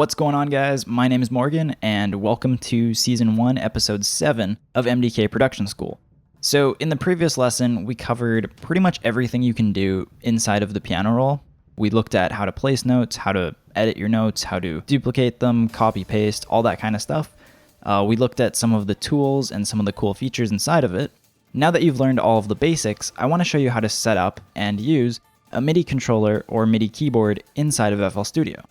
What's going on, guys? My name is Morgan, and welcome to Season 1, Episode 7 of MDK Production School. So in the previous lesson, we covered pretty much everything you can do inside of the piano roll. We looked at how to place notes, how to edit your notes, how to duplicate them, copy, paste, all that kind of stuff. We looked at some of the tools and some of the cool features inside of it. Now that you've learned all of the basics, I want to show you how to set up and use a MIDI controller or MIDI keyboard inside of FL Studio.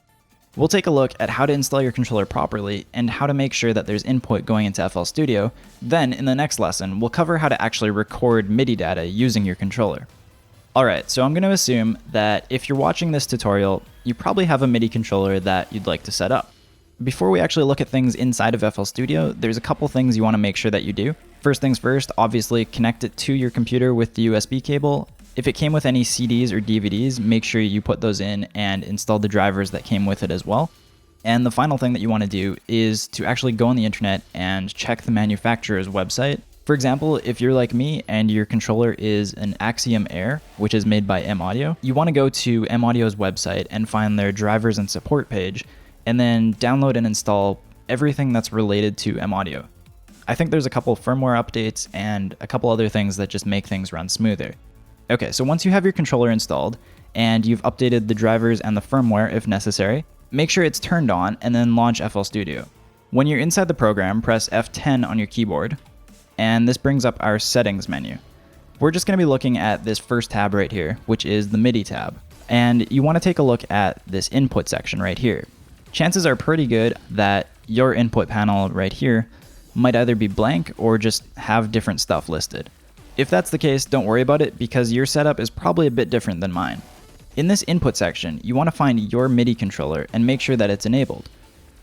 We'll take a look at how to install your controller properly and how to make sure that there's input going into FL Studio. Then, in the next lesson, we'll cover how to actually record MIDI data using your controller. Alright, so I'm going to assume that if you're watching this tutorial, you probably have a MIDI controller that you'd like to set up. Before we actually look at things inside of FL Studio, there's a couple things you want to make sure that you do. First things first, obviously connect it to your computer with the USB cable. If it came with any CDs or DVDs, make sure you put those in and install the drivers that came with it as well. And the final thing that you want to do is to actually go on the internet and check the manufacturer's website. For example, if you're like me and your controller is an Axiom Air, which is made by M Audio, you want to go to M Audio's website and find their drivers and support page, and then download and install everything that's related to M Audio. I think there's a couple firmware updates and a couple other things that just make things run smoother. Okay, so once you have your controller installed and you've updated the drivers and the firmware if necessary, make sure it's turned on and then launch FL Studio. When you're inside the program, press F10 on your keyboard, and this brings up our settings menu. We're just going to be looking at this first tab right here, which is the Midi tab. And you want to take a look at this input section right here. Chances are pretty good that your input panel right here might either be blank or just have different stuff listed. If that's the case, don't worry about it because your setup is probably a bit different than mine. In this input section, you want to find your MIDI controller and make sure that it's enabled.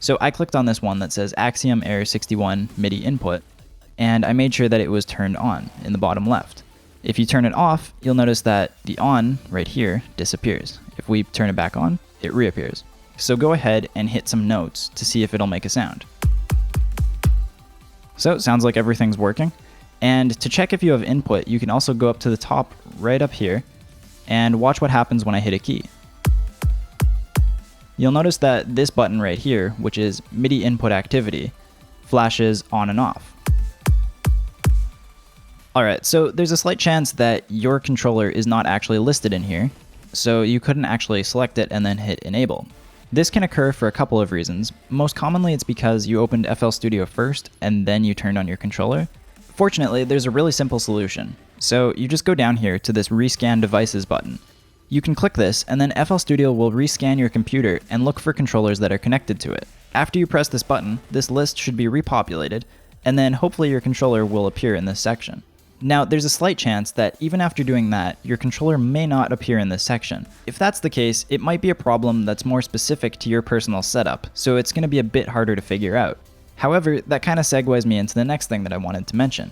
So I clicked on this one that says Axiom Air 61 MIDI input, and I made sure that it was turned on in the bottom left. If you turn it off, you'll notice that the on right here disappears. If we turn it back on, it reappears. So go ahead and hit some notes to see if it'll make a sound. So it sounds like everything's working. And to check if you have input, you can also go up to the top right up here and watch what happens when I hit a key. You'll notice that this button right here, which is MIDI input activity, flashes on and off. Alright, so there's a slight chance that your controller is not actually listed in here, so you couldn't actually select it and then hit enable. This can occur for a couple of reasons. Most commonly it's because you opened FL Studio first and then you turned on your controller. Fortunately, there's a really simple solution. So you just go down here to this Rescan Devices button. You can click this and then FL Studio will rescan your computer and look for controllers that are connected to it. After you press this button, this list should be repopulated, and then hopefully your controller will appear in this section. Now, there's a slight chance that even after doing that, your controller may not appear in this section. If that's the case, it might be a problem that's more specific to your personal setup, so it's going to be a bit harder to figure out. However, that kind of segues me into the next thing that I wanted to mention.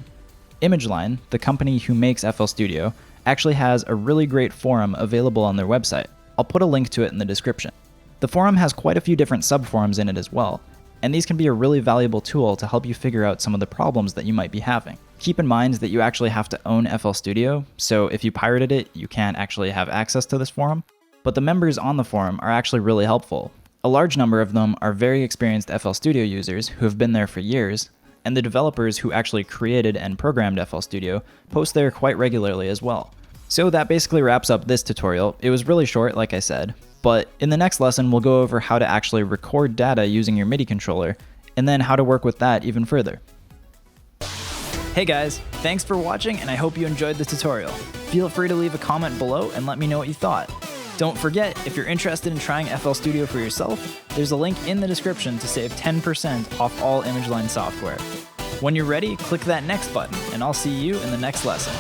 ImageLine, the company who makes FL Studio, actually has a really great forum available on their website. I'll put a link to it in the description. The forum has quite a few different subforums in it as well, and these can be a really valuable tool to help you figure out some of the problems that you might be having. Keep in mind that you actually have to own FL Studio, so if you pirated it, you can't actually have access to this forum, but the members on the forum are actually really helpful. A large number of them are very experienced FL Studio users who have been there for years, and the developers who actually created and programmed FL Studio post there quite regularly as well. So that basically wraps up this tutorial. It was really short, like I said, but in the next lesson we'll go over how to actually record data using your MIDI controller, and then how to work with that even further. Hey guys, thanks for watching and I hope you enjoyed the tutorial. Feel free to leave a comment below and let me know what you thought. Don't forget, if you're interested in trying FL Studio for yourself, there's a link in the description to save 10% off all ImageLine software. When you're ready, click that next button and I'll see you in the next lesson.